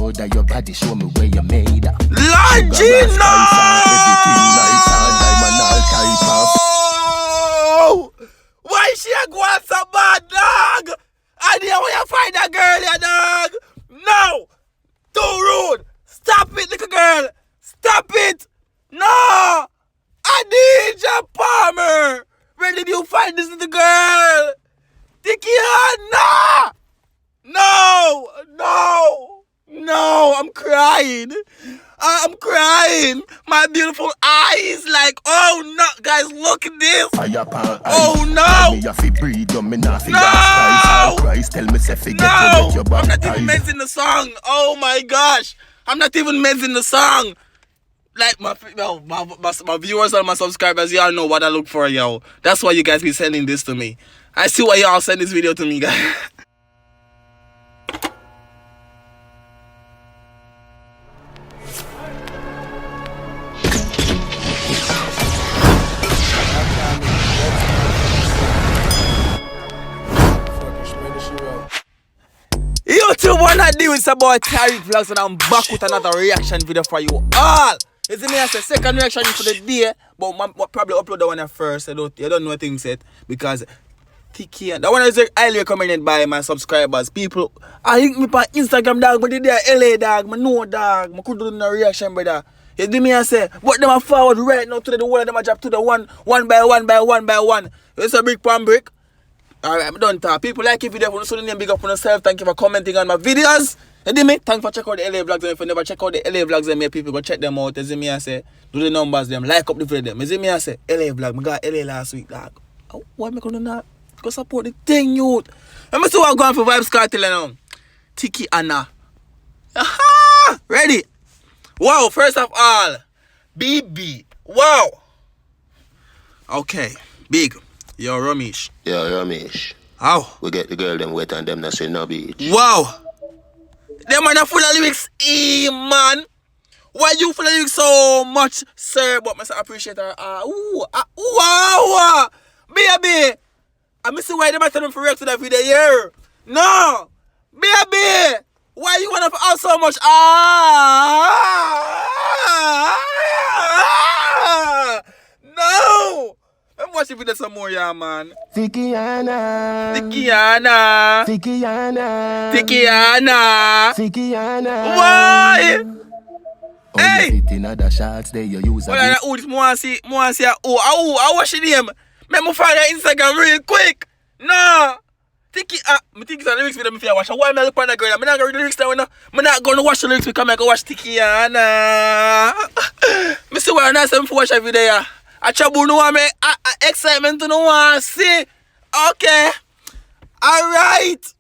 Oh, that your body show me where you made up. Lord Jesus! Why she a go on so bad, dog? I didn't want you find that girl here, dog. No! Too rude! Stop it, little girl! Stop it! No! Adija Palmer! Where did you find this little girl? Thickiana! No! No! No! I'm crying! I'm crying! My beautiful eyes, like, oh no! Guys, look at this! Oh no! No! No! I'm not even messing the song! Oh my gosh! I'm not even messing the song! Like, my viewers and my subscribers, y'all know what I look for, yo. That's why you guys be sending this to me. I see why y'all send this video to me, guys. YouTube, what I do is about Tyrekevlogs, and I'm back with another reaction video for you all. You see me as a second reaction for the day, but I probably upload the one at first. I don't know things yet because Thickiana. That one is highly recommended by my subscribers. People, I link me on Instagram, dog, but they are LA, dog. I know, dog. I could do no reaction, brother. You see me, I say, but them are forward right now to the wall, them are drop to the one by one. It's a brick pan brick. Alright, I'm done talk. People like if you don't so the name, big up on yourself. Thank you for commenting on my videos. You see me? Thank you for checking out the LA vlogs. And if you never check out the LA vlogs, then people go check them out. You see me? I say, do the numbers them, like up the video them. You see me? I say, LA vlog. I got LA last week, dog. Oh, why am I gonna not? Go support the thing, youth. Let me see what I'm going for Vybz Kartel now. Thickiana. Aha! Ready? Wow, first of all, BB. Wow. Okay, big. Yo, Ramesh. Yo, Ramesh. How? We get the girl them wet and them not say no beach. Wow. Them man are full of lyrics, man. Why you full of lyrics so much, sir? But I appreciate her. Wow. Baby. I miss why them are telling for react to that video here. No. Baby. Why you want to out so much? No. I'm watching video some more, yeah, man. Thickiana. Why? Hey! Other shots they you use. Well, I this more see, I watch the name. Make me find your Instagram real quick. No. I think it's a lyrics video if I watch. Why am I look on the girl? I'm not going to lyrics now. I'm not going to watch the lyrics because I'm going to watch Thickiana. I see why I'm not saying for watch a video. I trouble no one, excitement to no one see. Okay. Alright.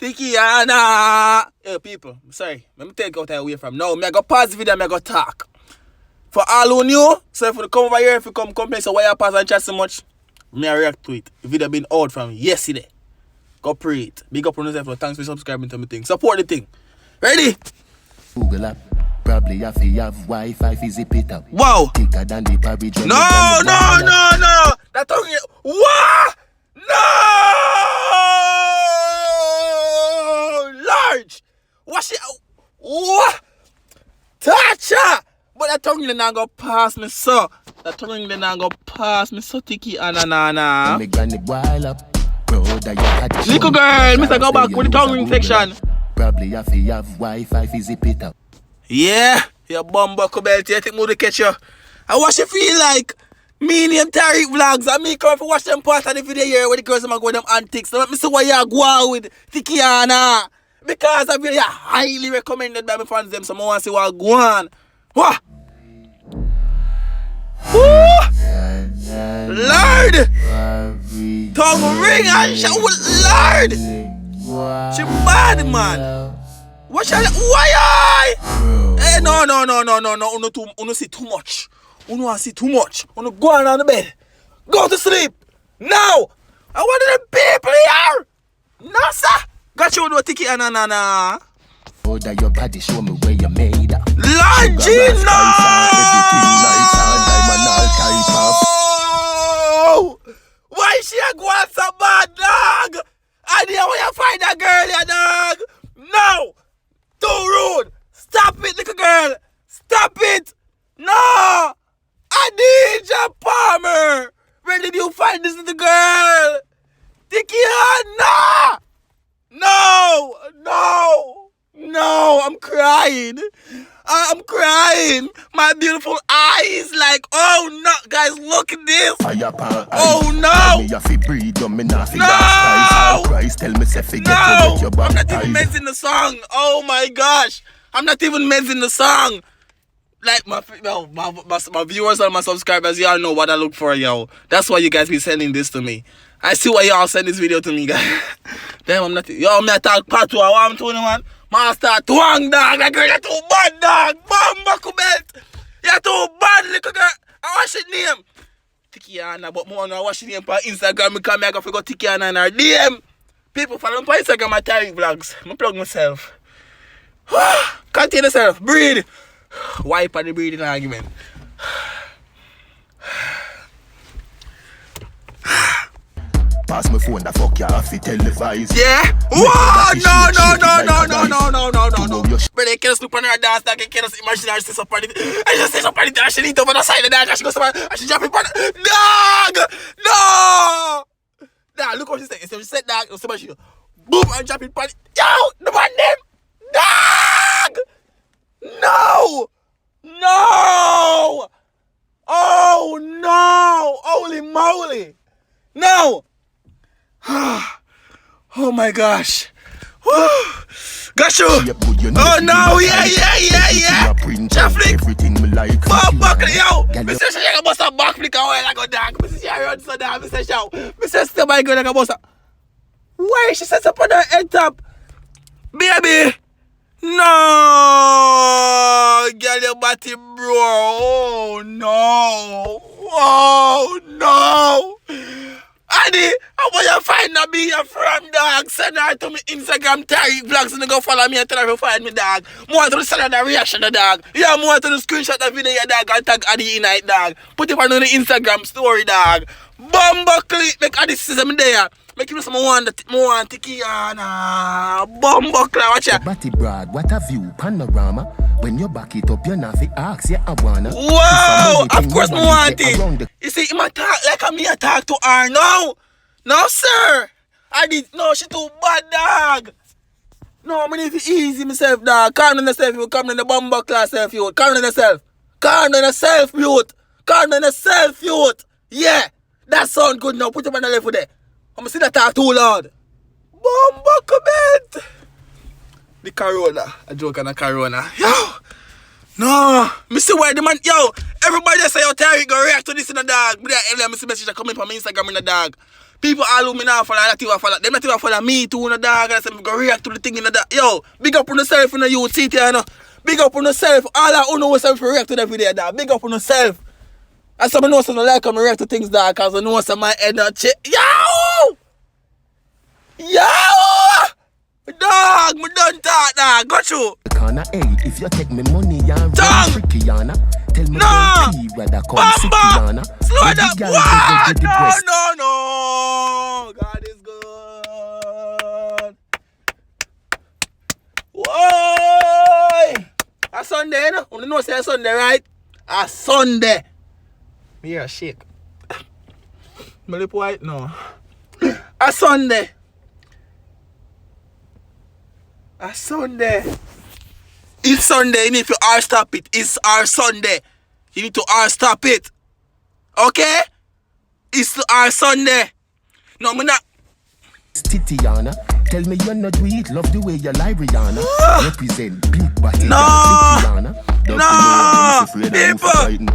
Thickiana. Hey people, sorry. Let me take out away from now. I go pause the video, I go talk. For all who new, so if you come over here, if you come complain, so why you pause and chat so much, I react to it. The video been out from yesterday. Go pray it. Big up on yourself. Thanks for subscribing to my thing. Support the thing. Ready? Google app. Probably have to have Wi-Fi to zip it up. Wow. Thicker than the Paris. No. That tongue. What? No. Large. What she? What? Toucha. But that tongue not go pass me so. That tongue not go pass me so. Thickiana. Little girl, Mr. Go back with the tongue ring section. Probably have to have Wi-Fi to zip it up. Yeah, your bumbuckle belt, I think we'll catch you. I watch you feel like me and Tyrekevlogs and me come to watch them part of the video here where the girls are going them antics. So let me see why you go on with Thickiana. Because I really highly recommended by my fans them, so I want to see what go on. What? Lord! Tongue ring and shout, Lord! She bad, man. What shall why? Hey, no. Uno see too much. Uno see too much. Uno go on the bed. Go to sleep. Now. I want the people here. No, sir. Got you with a Thickiana. Oh, that your body show me where you made up. Lord Jesus! Why she a go on so bad, dog? I didn't want you find that girl, ya dog. No! No, I'm crying. I'm crying. My beautiful eyes, like, oh no, guys, look at this. Oh no. No, I'm not even messing the song. Oh my gosh, I'm not even messing the song. Like my viewers and my subscribers, y'all know what I look for, yo. That's why you guys be sending this to me. I see why y'all send this video to me, guys. Damn, I'm not. Yo, me attack part 2. I'm 21. Master twang, dog. That girl, you're too bad, dog. Bamba kubet. You're too bad, little girl. I watch it name. Thickiana, but more now I watch it name on Instagram because I got to go Thickiana in her DM. People follow me on Instagram at Tyrekevlogs. I plug myself. Contain yourself. Breathe. Wipe on the breathing argument. Pass my phone, the fuck you have to televise. Yeah? Whoa! No. But they can't sleep on her dance, they can't imagine her sit up on it. I just sit up on it, and she lean over the side of the dog, and she goes somewhere, and she jump in on it. Dog! No! Dog, look what she said. Instead of she said dog, somebody she go, boom, and jump in on it. Yo! The man them! Dog! No! Oh no! Holy moly! No! Oh my gosh! Got you! Oh no! Yeah! Traffic! Back, yo! Mr. Shaka bust a back flick away like a dog. Mr. Shaka run so down. Mr. Shaw. Mr. Still my girl like a bust a. Why she sets up on her head top? Baby! No! Girl, your body, bro! Oh no! Adi, I want you to find a be your friend, dog. Send her to me Instagram, Tyrekevlogs, and go follow me and tell her to find me, dog. More to send her the reaction, dog. Yeah, more to the screenshot the video, dog, and tag Adi in it, dog. Put it on the Instagram story, dog. Bumba clip, make Adi see them there. Make you know some more Thickiana. Bumba clip, watch ya. Batty broad, what a view, panorama. When you back it up, you're not fi ask, yeah, I wanna. Wow, of course I want it. You see, him talk like me a talk to her. No, sir. No, she too bad, dog. No, I need to easy myself, dog. Calm down yourself, you come in the bumper class, self, you. Calm down yourself. Yeah, that sound good now. Put him on the left there. I'm gonna see that talk too loud. Bumper comment. The corona. A joke on the corona. Yo. No. Me see why the man. Yo. Everybody say yo Tyrekejt go react to this in the dog. Me there me see message coming from my Instagram in the dog. People all who me now follow that you follow. Them not even follow me too in the dog. And I say me go react to the thing in the dog. Yo. Big up on yourself in the youth. See you know. Big up on yourself. All I know yourself to react to the video dog. Big up on yourself. And some know some like me react to things dog. Cause I know some my head not check. Yo. Dog, me done talk, dog. Got you. Corner 8, if you take me money and Thickiana, tell me whether come Bamba. Slow down. What? No. God is good. Whoa. A Sunday, no? You know say a Sunday, right? A Sunday. Me hear a shake. My lip white, no. A Sunday. A Sunday. It's Sunday. You need to stop it. It's our Sunday. You need to stop it. Okay? It's our Sunday. No, me not. Thickiana, tell me you're not weak. Love the way you lie, Rihanna. Represent big body. No. People.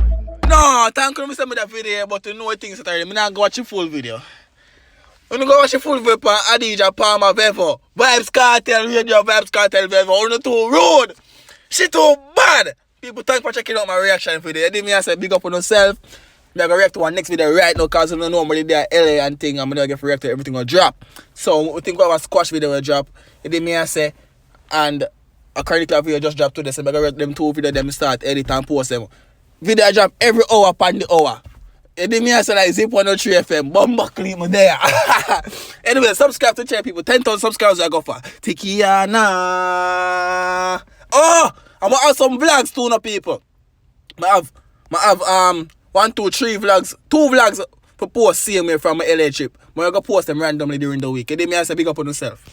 No, thank you for sending me that video, but you know things that I'm not going to watch the full video. When you go watch the full video on Adija Palmer Vevo, Vybz Kartel radio, Vybz Kartel Vevo, only too rude. She too bad. People thank for checking out my reaction video. You did me I say big up on yourself. I'm going to react to one next video right now because I don't know when they're LA and thing. I'm going to get react to everything will drop. So we think we have a squash video will drop. You did me I say, and a credit card video just dropped today. So I'm going to react them two videos, them start edit and post them. Video drop every hour upon the hour. You did me I say like Zip 103 FM. Bumba clean me there. Anyway, subscribe to channel people. 10,000 subscribers I go for. Thickiana. Oh, I'm gonna have some vlogs too now people. I have 1, 2, 3 vlogs. 2 vlogs for post same way from my LA trip. I'm gonna post them randomly during the week. You did me I say big up on yourself.